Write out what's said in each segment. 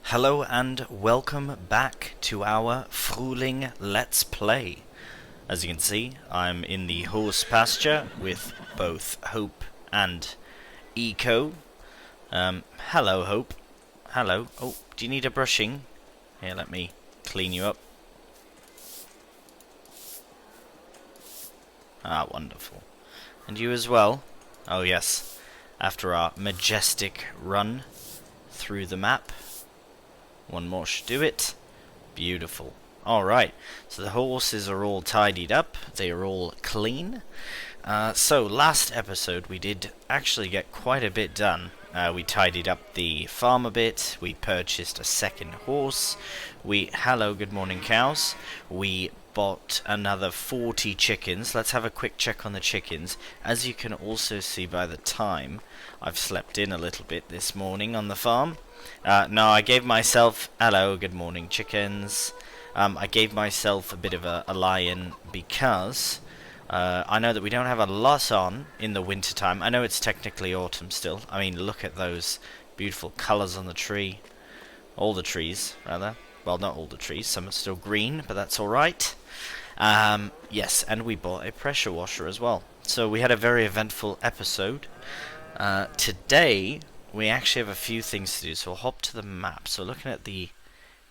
Hello and welcome back to our Frühling Let's Play. As you can see, I'm in the horse pasture with both Hope and Eco. Hello Hope. Hello. Oh, do you need a brushing? Here, let me clean you up. Ah, wonderful. And you as well? Oh yes, after our majestic run through the map. One more should do it. Beautiful. Alright, so the horses are all tidied up. They are all clean. So last episode we did actually get quite a bit done. We tidied up the farm a bit. We purchased a second horse. Hello, good morning cows. We bought another 40 chickens. Let's have a quick check on the chickens. As you can also see by the time, I've slept in a little bit this morning on the farm. No, I gave myself... Hello, good morning chickens. I gave myself a bit of a lie-in because I know that we don't have a lot on in the winter time. I know it's technically autumn still. I mean, look at those beautiful colours on the tree. All the trees, rather. Well, not all the trees. Some are still green, but that's alright. Yes, and we bought a pressure washer as well. So we had a very eventful episode. Today, we actually have a few things to do. So we'll hop to the map. So looking at the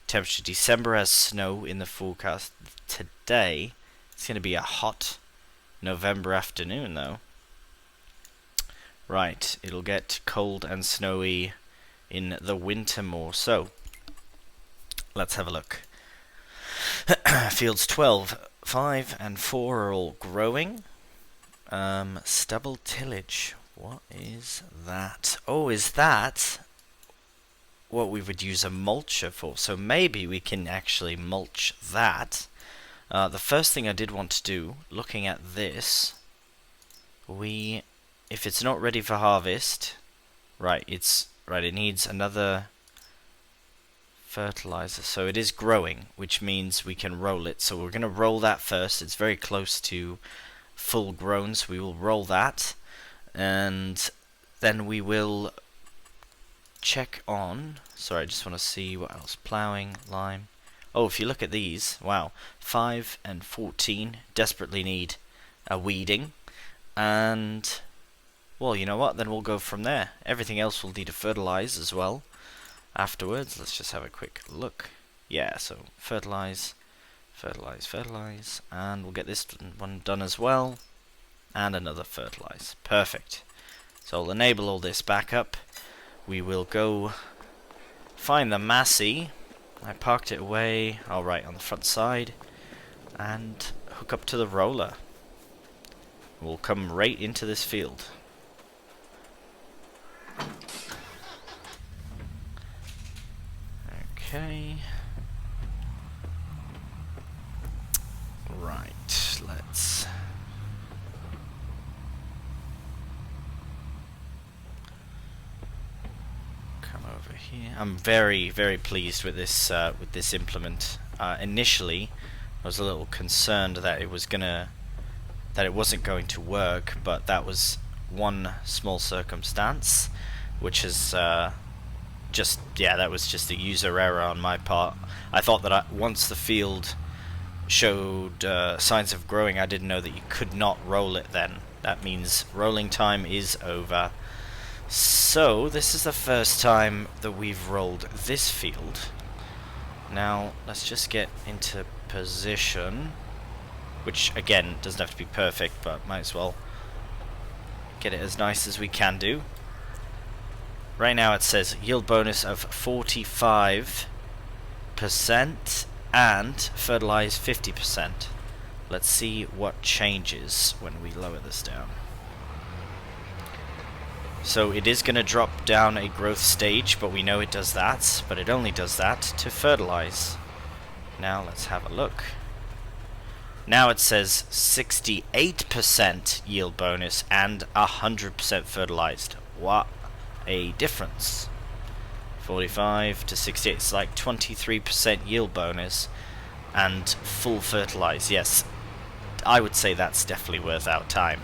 temperature, December has snow in the forecast. Today, it's going to be a hot November afternoon, though. Right, it'll get cold and snowy in the winter more. So, let's have a look. Fields 12, 5 and 4 are all growing. Stubble tillage. What is that? Oh, is that what we would use a mulcher for? So maybe we can actually mulch that. The first thing I did want to do, looking at this, if it's not ready for harvest, it needs another fertilizer. So it is growing, which means we can roll it. So we're going to roll that first. It's very close to full grown, so we will roll that. And then we will check on... Sorry, I just want to see what else. Ploughing, lime... Oh, if you look at these, wow, 5 and 14 desperately need a weeding, and, well, you know what, then we'll go from there. Everything else will need to fertilize as well afterwards. Let's just have a quick look. Yeah, so fertilize, and we'll get this one done as well, and another fertilize. Perfect. So I'll enable all this back up. We will go find the Massey. I parked it away, alright, on the front side, and hook up to the roller. We'll come right into this field. Okay. Right, let's... over here. I'm very, very pleased with this implement. Initially, I was a little concerned that it wasn't going to work, but that was one small circumstance, which is that was just a user error on my part. I thought that once the field showed signs of growing, I didn't know that you could not roll it then. That means rolling time is over. So, this is the first time that we've rolled this field. Now, let's just get into position, which, again, doesn't have to be perfect, but might as well get it as nice as we can do. Right now it says yield bonus of 45% and fertilize 50%. Let's see what changes when we lower this down. So it is going to drop down a growth stage, but we know it does that, but it only does that to fertilize. Now let's have a look. Now it says 68% yield bonus and 100% fertilized. What a difference. 45 to 68, it's like 23% yield bonus and full fertilize. Yes, I would say that's definitely worth our time.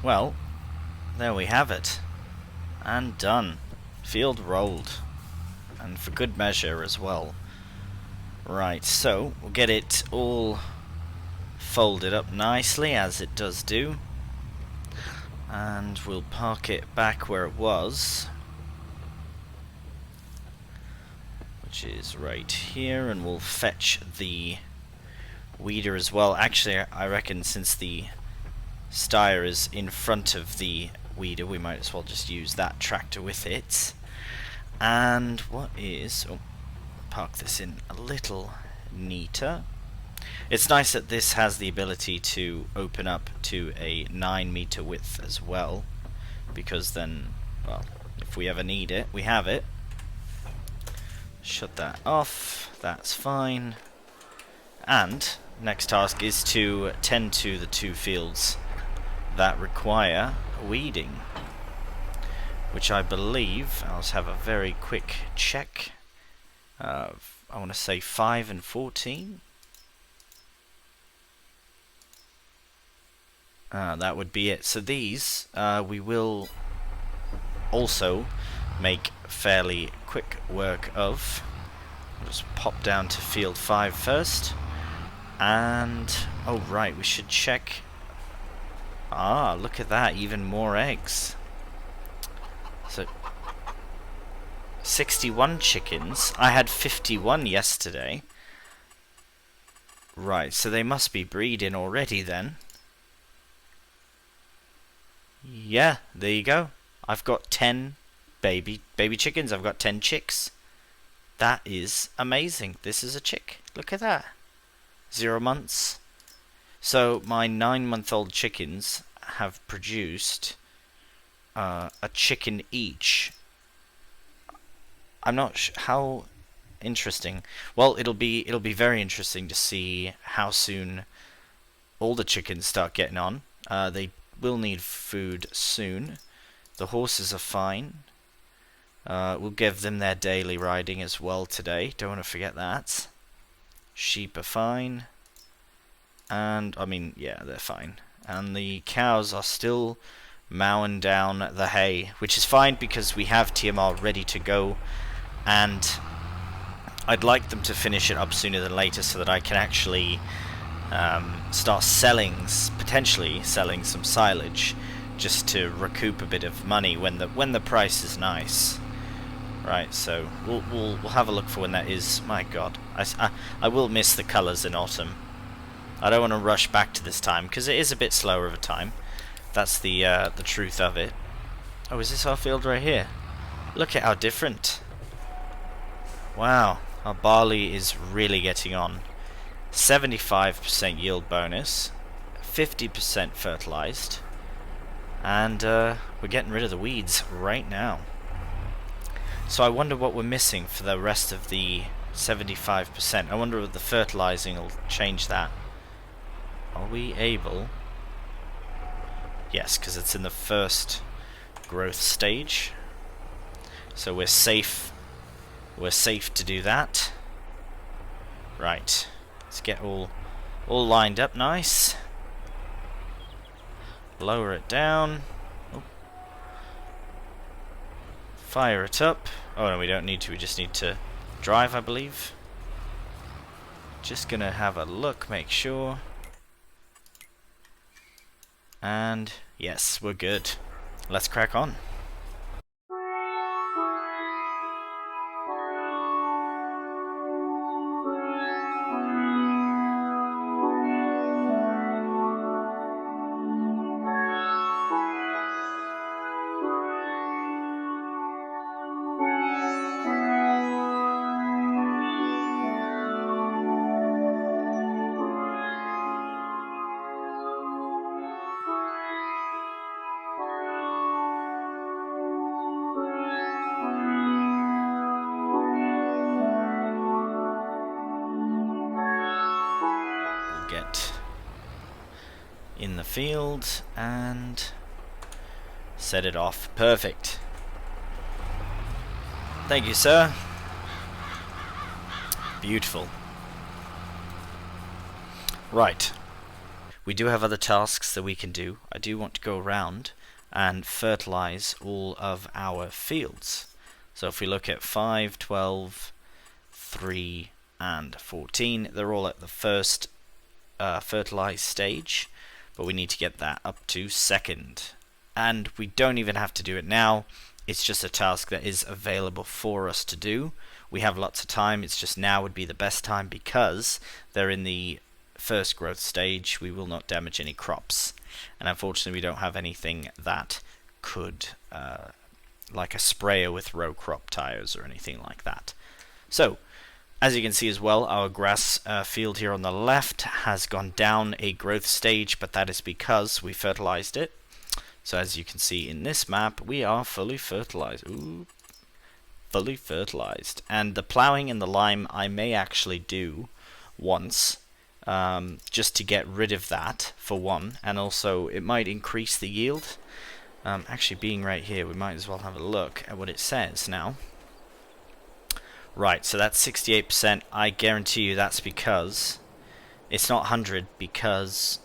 well, there we have it. And done. Field rolled. And for good measure as well. Right, so we'll get it all folded up nicely, as it does do. And we'll park it back where it was, which is right here, and we'll fetch the weeder as well. Actually, I reckon since the stire is in front of the weeder, we might as well just use that tractor with it. And what is... oh, park this in a little neater. It's nice that this has the ability to open up to a 9-meter width as well, because then, well, if we ever need it, we have it. Shut that off, that's fine. And next task is to tend to the 2 fields that require weeding, which I believe, I'll just have a very quick check. I want to say 5 and 14. That would be it. So these we will also make fairly quick work of. I'll just pop down to field 5 first. And, oh right, we should check. Ah, look at that, even more eggs. So 61 chickens. I had 51 yesterday. Right, so they must be breeding already then. Yeah, there you go. I've got 10 baby chickens. I've got 10 chicks. That is amazing. This is a chick. Look at that. 0 months. So my 9-month-old chickens have produced a chicken each. I'm not how interesting. Well, it'll be very interesting to see how soon all the chickens start getting on. They will need food soon. The horses are fine. We'll give them their daily riding as well today. Don't want to forget that. Sheep are fine. And, I mean, yeah, they're fine. And the cows are still mowing down the hay, which is fine because we have TMR ready to go. And I'd like them to finish it up sooner than later so that I can actually start potentially selling some silage, just to recoup a bit of money when the price is nice. Right, so we'll have a look for when that is. My God, I will miss the colours in autumn. I don't want to rush back to this time because it is a bit slower of a time. That's the truth of it. Oh, is this our field right here? Look at how different. Wow, our barley is really getting on. 75% yield bonus, 50% fertilized, and we're getting rid of the weeds right now. So I wonder what we're missing for the rest of the 75%. I wonder if the fertilizing will change that. Are we able? Yes, because it's in the first growth stage. So we're safe. We're safe to do that. Right. Let's get all lined up nice. Lower it down. Oh. Fire it up. Oh no, we don't need to. We just need to drive, I believe. Just gonna have a look, make sure. And yes, we're good. Let's crack on. Get in the field and set it off. Perfect. Thank you, sir. Beautiful. Right. we do have other tasks that we can do. I do want to go around and fertilize all of our fields. So if we look at 5, 12, 3, and 14, they're all at the first fertilized stage, but we need to get that up to second. And we don't even have to do it now. It's just a task that is available for us to do. We have lots of time. It's just now would be the best time because they're in the first growth stage. We will not damage any crops. And unfortunately, we don't have anything that could, like a sprayer with row crop tires or anything like that. So, as you can see as well, our grass field here on the left has gone down a growth stage, but that is because we fertilized it. So as you can see in this map, we are fully fertilized. Ooh, fully fertilized. And the plowing and the lime I may actually do once, just to get rid of that, for one. And also, it might increase the yield. Actually, being right here, we might as well have a look at what it says now. Right, so that's 68%. I guarantee you that's because it's not 100 because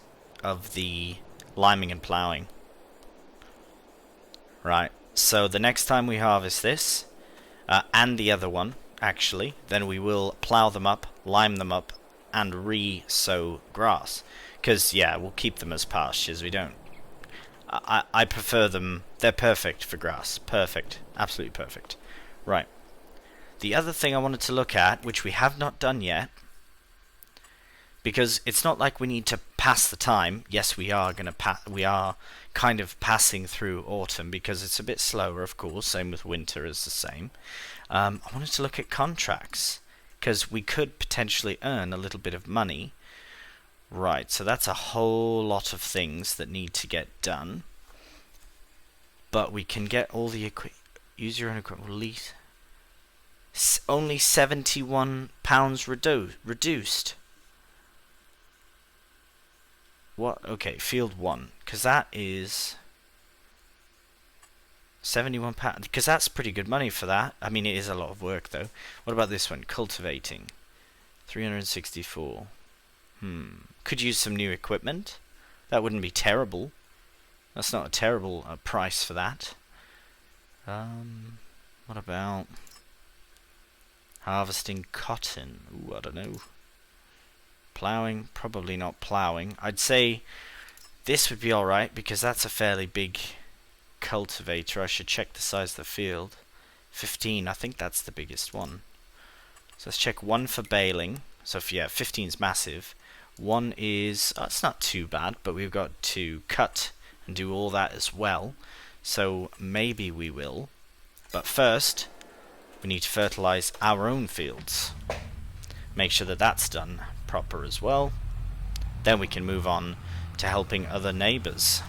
of the liming and plowing. Right, so the next time we harvest this, and the other one, actually, then we will plow them up, lime them up, and re-sow grass. Because, yeah, we'll keep them as pastures. We don't... I prefer them. They're perfect for grass. Perfect. Absolutely perfect. Right. The other thing I wanted to look at, which we have not done yet, because it's not like we need to pass the time. Yes, we are kind of passing through autumn because it's a bit slower, of course. Same with winter is the same. I wanted to look at contracts because we could potentially earn a little bit of money. Right, so that's a whole lot of things that need to get done. But we can get all the use your own equipment. Lease. Only £71 reduced. What? Okay, field 1, because that is £71, because that's pretty good money for that. I mean, it is a lot of work though. What about this one? Cultivating, 364. Could use some new equipment. That wouldn't be terrible. That's not a terrible price for that. What about harvesting cotton? Ooh, I don't know. Plowing? Probably not plowing. I'd say this would be alright because that's a fairly big cultivator. I should check the size of the field. 15, I think that's the biggest one. So let's check 1 for baling. So if, yeah, 15 is massive. 1 is, it's not too bad, but we've got to cut and do all that as well. So maybe we will. But first, we need to fertilize our own fields. Make sure that that's done proper as well. Then we can move on to helping other neighbors.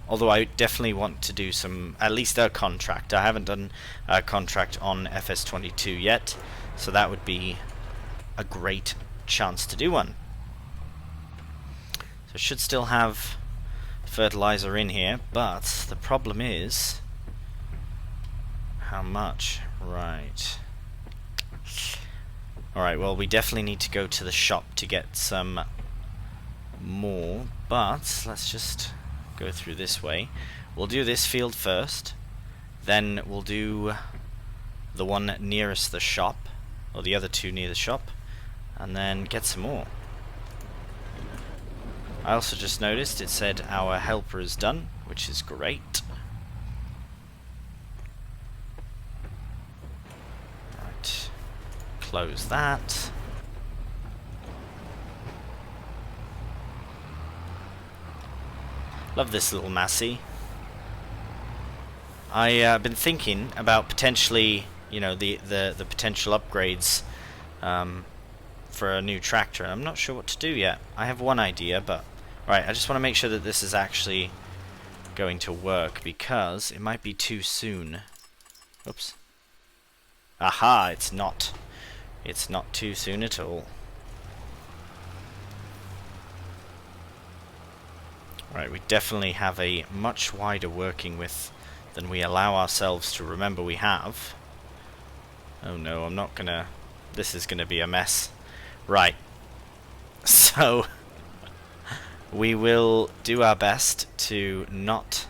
Although I definitely want to do some, at least a contract. I haven't done a contract on FS22 yet, so that would be a great chance to do one. So I should still have fertilizer in here, but the problem is how much? Right. Alright, well, we definitely need to go to the shop to get some more, but let's just go through this way. We'll do this field first, then we'll do the one nearest the shop, or the other two near the shop, and then get some more. I also just noticed it said our helper is done, which is great. Right, close that. Love this little Massey. I've been thinking about potentially, you know, the potential upgrades for a new tractor. I'm not sure what to do yet. I have one idea, but right, I just want to make sure that this is actually going to work because it might be too soon. Oops. Aha, it's not. It's not too soon at all. Right, we definitely have a much wider working with than we allow ourselves to remember we have. Oh no, I'm not gonna... This is gonna be a mess. Right. So... We will do our best to not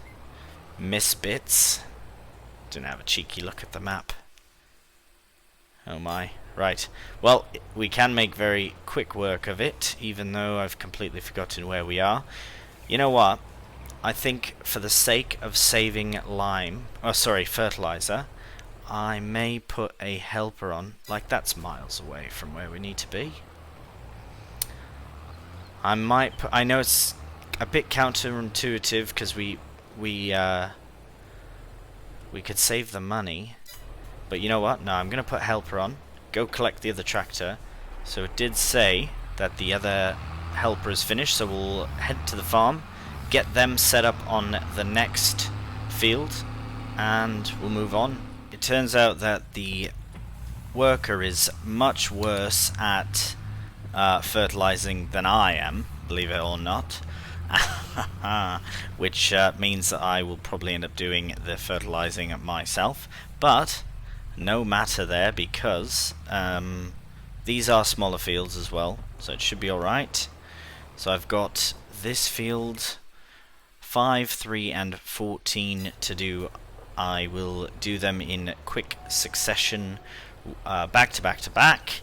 miss bits. Didn't have a cheeky look at the map. Oh my. Right. Well, we can make very quick work of it, even though I've completely forgotten where we are. You know what? I think for the sake of saving fertilizer, I may put a helper on. Like, that's miles away from where we need to be. I might put, I know it's a bit counterintuitive because we could save the money, but you know what? No, I'm gonna put helper on. Go collect the other tractor. So it did say that the other helper is finished, so we'll head to the farm, get them set up on the next field, and we'll move on. It turns out that the worker is much worse at fertilizing than I am, believe it or not. Which means that I will probably end up doing the fertilizing myself, but no matter there, because these are smaller fields as well, so it should be alright. So I've got this field 5, 3 and 14 to do. I will do them in quick succession, back to back to back.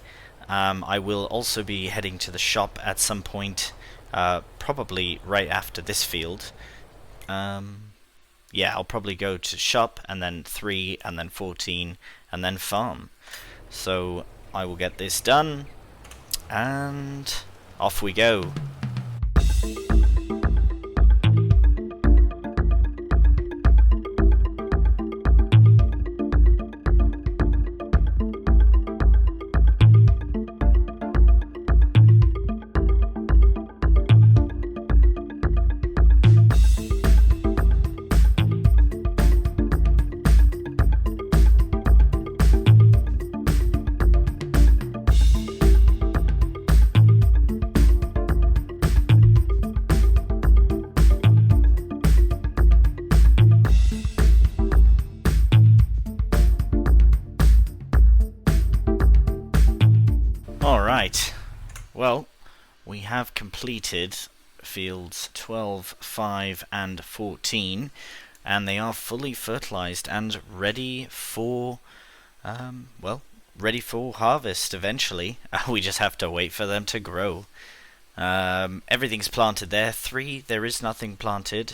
I will also be heading to the shop at some point, probably right after this field. Yeah, I'll probably go to shop, and then 3, and then 14, and then farm. So I will get this done, and off we go. Alright, well, we have completed fields 12, 5 and 14, and they are fully fertilized and ready for, ready for harvest eventually. We just have to wait for them to grow. Everything's planted there. 3, there is nothing planted,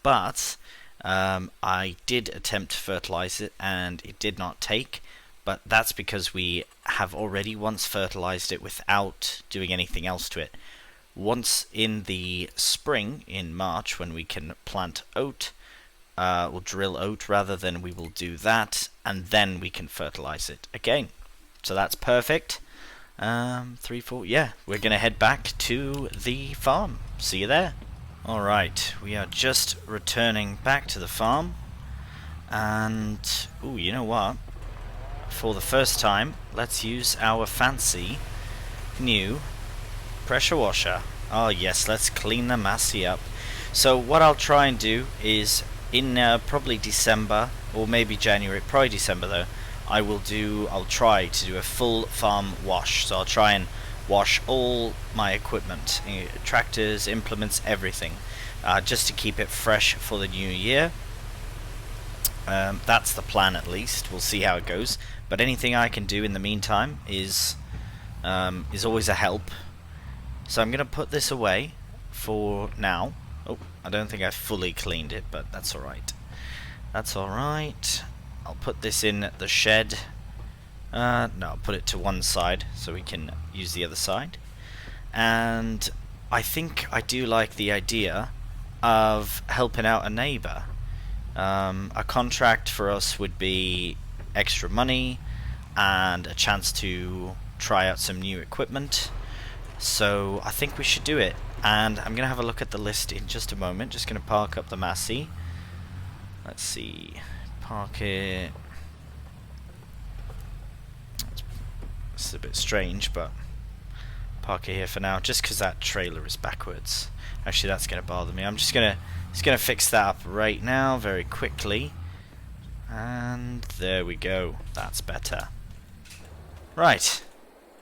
but I did attempt to fertilize it and it did not take. But that's because we have already once fertilized it without doing anything else to it. Once in the spring, in March, when we can plant oat, we'll drill oat rather, than we will do that, and then we can fertilize it again. So that's perfect. 3, 4, yeah, we're going to head back to the farm. See you there. Alright, we are just returning back to the farm, and, ooh, you know what? For the first time, let's use our fancy new pressure washer. Oh yes, let's clean the massey up. So what I'll try and do is in probably December or maybe January, probably December though, I'll try to do a full farm wash. So I'll try and wash all my equipment, tractors, implements, everything, just to keep it fresh for the new year. That's the plan, at least. We'll see how it goes. But anything I can do in the meantime is always a help. So I'm going to put this away for now. Oh, I don't think I fully cleaned it, but that's alright. That's alright. I'll put this in the shed. No, I'll put it to one side so we can use the other side. And I think I do like the idea of helping out a neighbour. A contract for us would be extra money and a chance to try out some new equipment. So I think we should do it. And I'm going to have a look at the list in just a moment. Just going to park up the Massey. Let's see. Park it. It's a bit strange, but park it here for now, just because that trailer is backwards. Actually, that's going to bother me. I'm just going to fix that up right now, very quickly. And there we go. That's better. Right.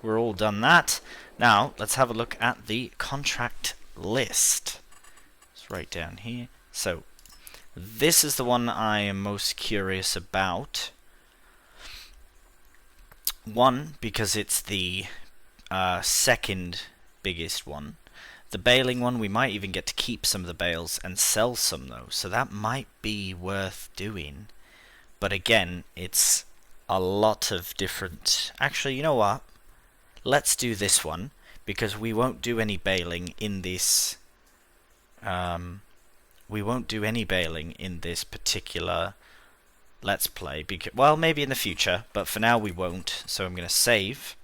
We're all done that. Now, let's have a look at the contract list. It's right down here. So, this is the one I am most curious about. One, because it's the second biggest one. The baling one, we might even get to keep some of the bales and sell some though, so that might be worth doing. But again, it's a lot of different... Actually, you know what? Let's do this one, because we won't do any baling in this... we won't do any baling in this particular Let's Play. Because, well, maybe in the future, but for now we won't. So I'm going to save,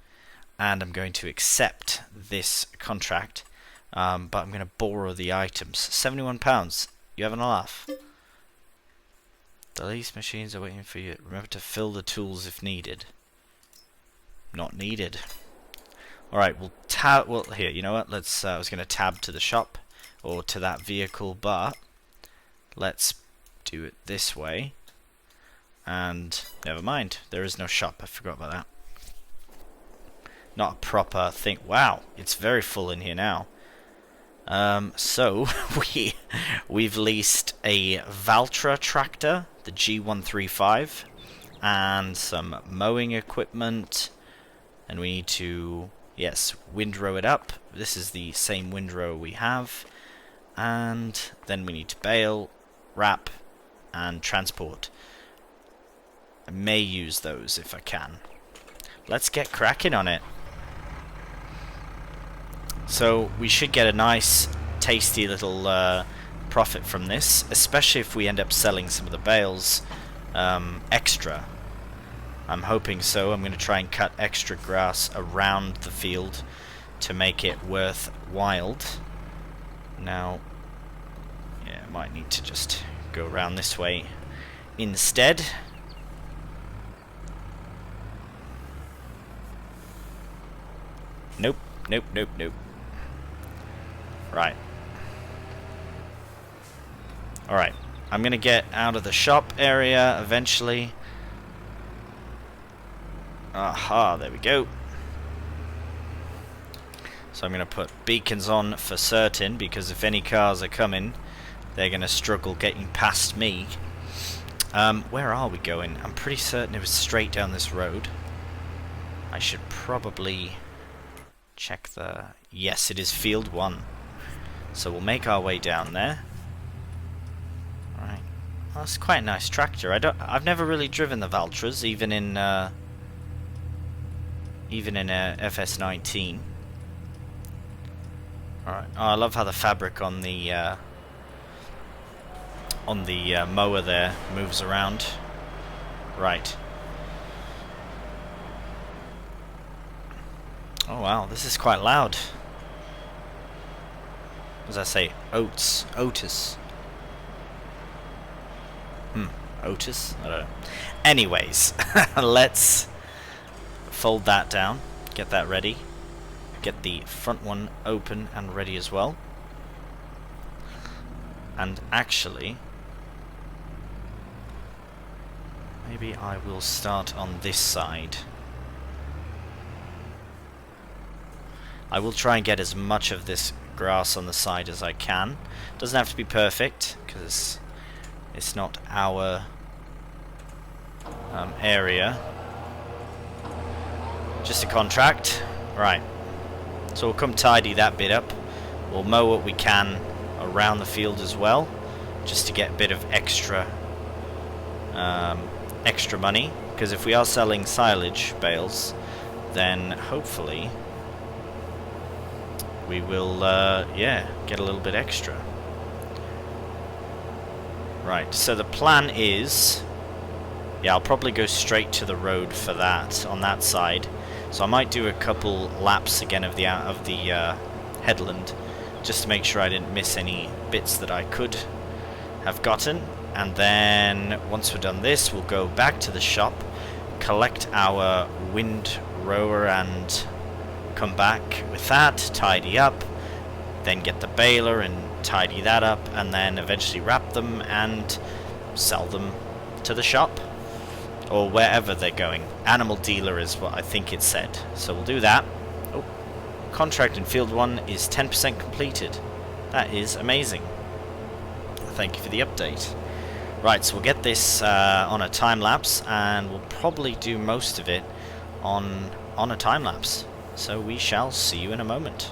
and I'm going to accept this contract. But I'm going to borrow the items. £71. You having a laugh? The lease machines are waiting for you. Remember to fill the tools if needed. Not needed. Alright, we'll tab... Well, here, you know what? Let's... I was going to tab to the shop, or to that vehicle, but... Let's do it this way. And... Never mind. There is no shop. I forgot about that. Not a proper thing. Wow, it's very full in here now. So we've leased a Valtra tractor, the G135, and some mowing equipment, and we need to, yes, windrow it up. This is the same windrow we have, and then we need to bale, wrap, and transport. I may use those if I can. Let's get cracking on it. So we should get a nice tasty little profit from this, especially if we end up selling some of the bales extra. I'm hoping so. I'm going to try and cut extra grass around the field to make it worthwhile. Now, yeah, I might need to just go around this way instead. Nope, nope, nope, nope. Right. Alright. I'm going to get out of the shop area eventually. Aha, there we go. So I'm going to put beacons on for certain, because if any cars are coming, they're going to struggle getting past me. Where are we going? I'm pretty certain it was straight down this road. I should probably check the... Yes, it is Field 1. So we'll make our way down there. Right. Well, that's quite a nice tractor. I've never really driven the Valtras, even in FS19. Alright. Oh, I love how the fabric on the mower there moves around. Right. Oh wow, this is quite loud. What does that say? Oats. Otis. Otis? I don't know. Anyways, let's fold that down. Get that ready. Get the front one open and ready as well. And actually, maybe I will start on this side. I will try and get as much of this grass on the side as I can. Doesn't have to be perfect, because it's not our area. Just a contract. Right. So we'll come tidy that bit up. We'll mow what we can around the field as well, just to get a bit of extra extra money. Because if we are selling silage bales, then hopefully we will, yeah, get a little bit extra. Right, so the plan is... Yeah, I'll probably go straight to the road for that, on that side. So I might do a couple laps again of the headland, just to make sure I didn't miss any bits that I could have gotten. And then, once we're done this, we'll go back to the shop, collect our windrower and come back with that, tidy up, then get the baler and tidy that up, and then eventually wrap them and sell them to the shop or wherever they're going. Animal dealer is what I think it said, so we'll do that. Oh, contract in Field 1 is 10% completed. That is amazing. Thank you for the update. Right, so we'll get this on a time lapse, and we'll probably do most of it on a time lapse. So we shall see you in a moment.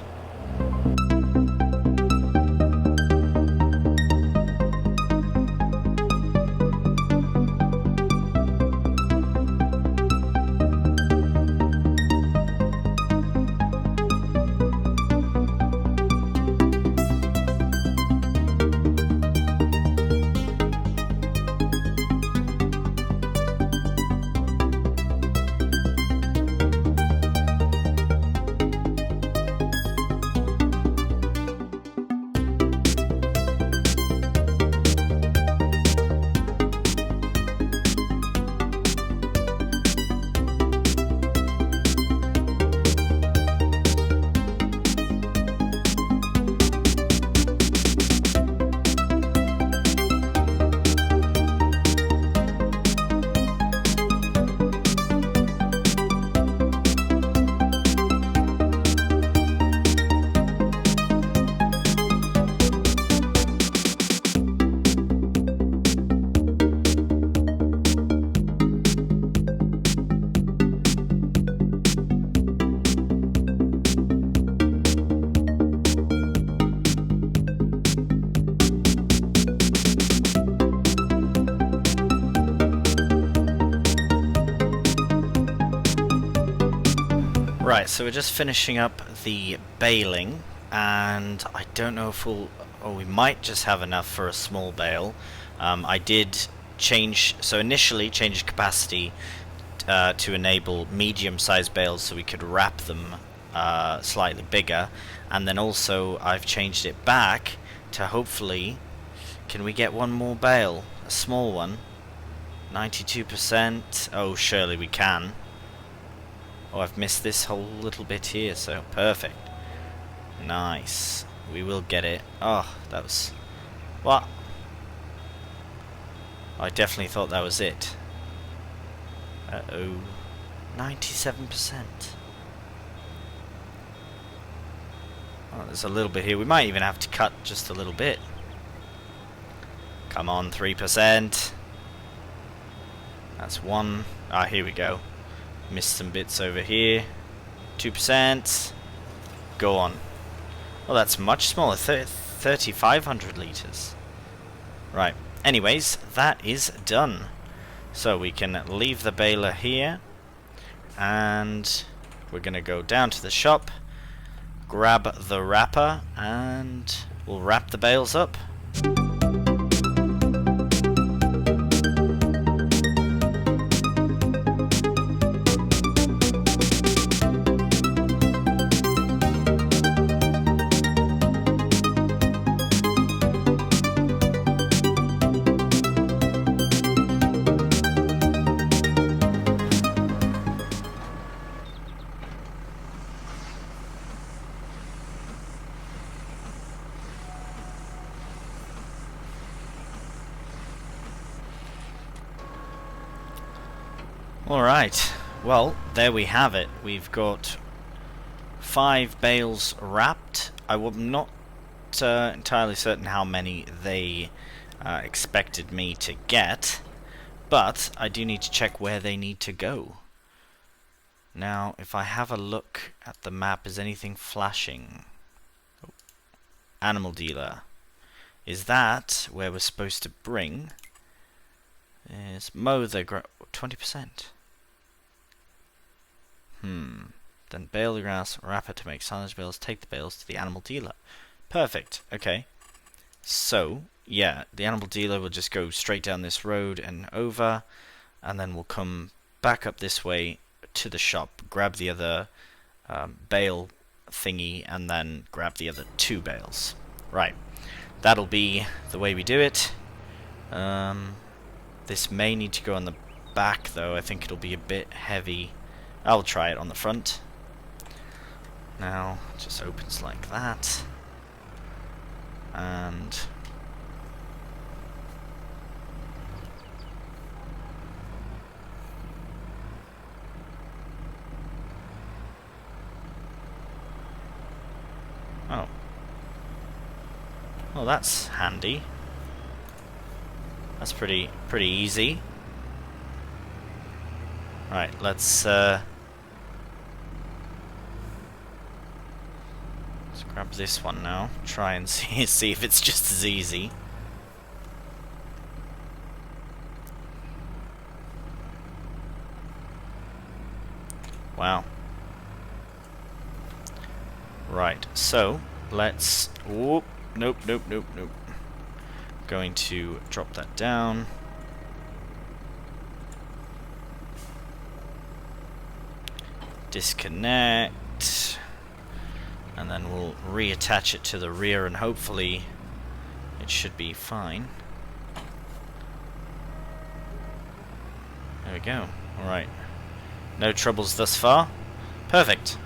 Right, so we're just finishing up the baling, and I don't know if we might just have enough for a small bale. I did change, so initially change capacity to enable medium-sized bales so we could wrap them slightly bigger, and then also I've changed it back to hopefully, can we get one more bale? A small one? 92%? Oh, surely we can. Oh, I've missed this whole little bit here, so perfect. Nice. We will get it. Oh, that was... What? I definitely thought that was it. Uh-oh. 97%. Oh, there's a little bit here. We might even have to cut just a little bit. Come on, 3%. That's one. Ah, here we go. Missed some bits over here. 2%. Go on. Well, that's much smaller. 3,500 litres. Right. Anyways, that is done. So we can leave the baler here. And we're going to go down to the shop. Grab the wrapper. And we'll wrap the bales up. Alright, well, there we have it. We've got 5 bales wrapped. I'm not entirely certain how many they expected me to get, but I do need to check where they need to go. Now, if I have a look at the map, is anything flashing? Oh. Animal dealer. Is that where we're supposed to bring? Is mow the 20%. Then bale the grass, wrap it to make silage bales, take the bales to the animal dealer. Perfect, okay. So, yeah, the animal dealer will just go straight down this road and over, and then we'll come back up this way to the shop, grab the other bale thingy, and then grab the other 2 bales. Right, that'll be the way we do it. This may need to go on the back, though. I think it'll be a bit heavy. I'll try it on the front. Now, it just opens like that. And... oh. Oh, that's handy. That's pretty easy. Right, let's grab this one now. Try and see if it's just as easy. Wow. Right, so let's... Whoop, nope. Going to drop that down. Disconnect. And then we'll reattach it to the rear and hopefully it should be fine. There we go. Alright. No troubles thus far. Perfect.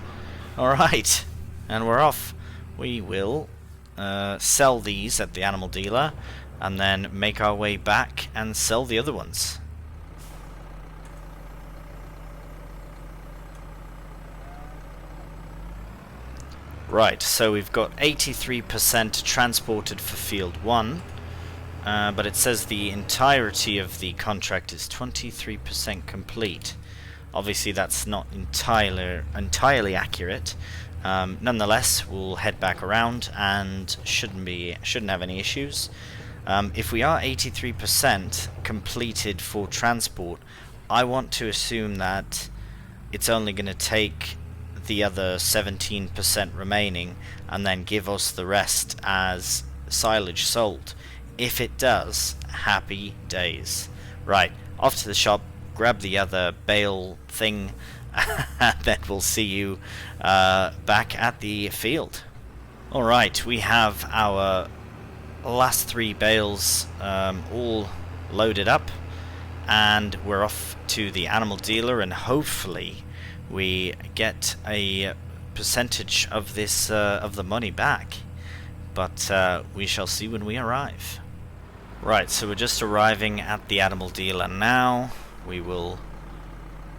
Alright. And we're off. We will sell these at the animal dealer and then make our way back and sell the other ones. Right, so we've got 83% transported for field 1, but it says the entirety of the contract is 23% complete. Obviously that's not entirely accurate. Nonetheless, we'll head back around and shouldn't have any issues. If we are 83% completed for transport, I want to assume that it's only going to take the other 17% remaining and then give us the rest as silage sold. If it does, happy days. Right, off to the shop, grab the other bale thing, and then we'll see you back at the field. Alright, we have our last 3 bales all loaded up, and we're off to the animal dealer, and hopefully we get a percentage of this of the money back, but we shall see when we arrive. Right, so we're just arriving at the animal dealer now. We will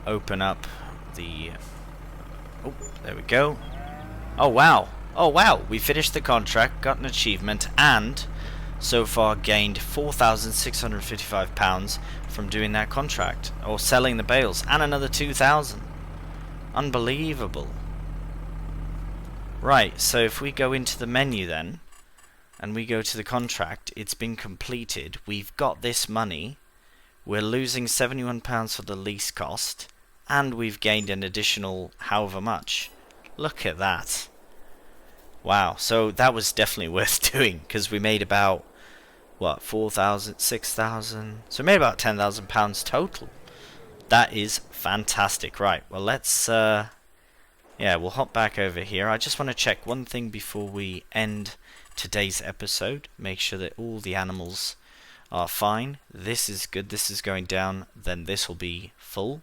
open up the... Oh, there we go. Oh wow, we finished the contract, got an achievement, and so far gained £4,655 from doing that contract, or selling the bales, and another 2,000. Unbelievable. Right, so if we go into the menu then, and we go to the contract, it's been completed, we've got this money, we're losing £71 for the lease cost, and we've gained an additional however much. Look at that. Wow, so that was definitely worth doing, because we made about, what, 4,000, 6,000, so we made about £10,000 total. That is fantastic. Right, well let's yeah, we'll hop back over here. I just want to check one thing before we end today's episode. Make sure that all the animals are fine. This is good, this is going down, then this will be full.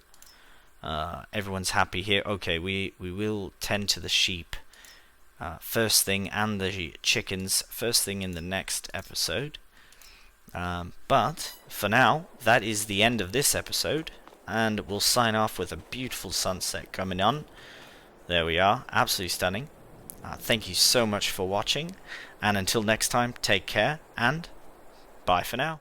Everyone's happy here. Okay, we will tend to the sheep first thing, and the chickens first thing in the next episode. But for now, that is the end of this episode. And we'll sign off with a beautiful sunset coming on. There we are, absolutely stunning. Thank you so much for watching, and until next time, take care, and bye for now.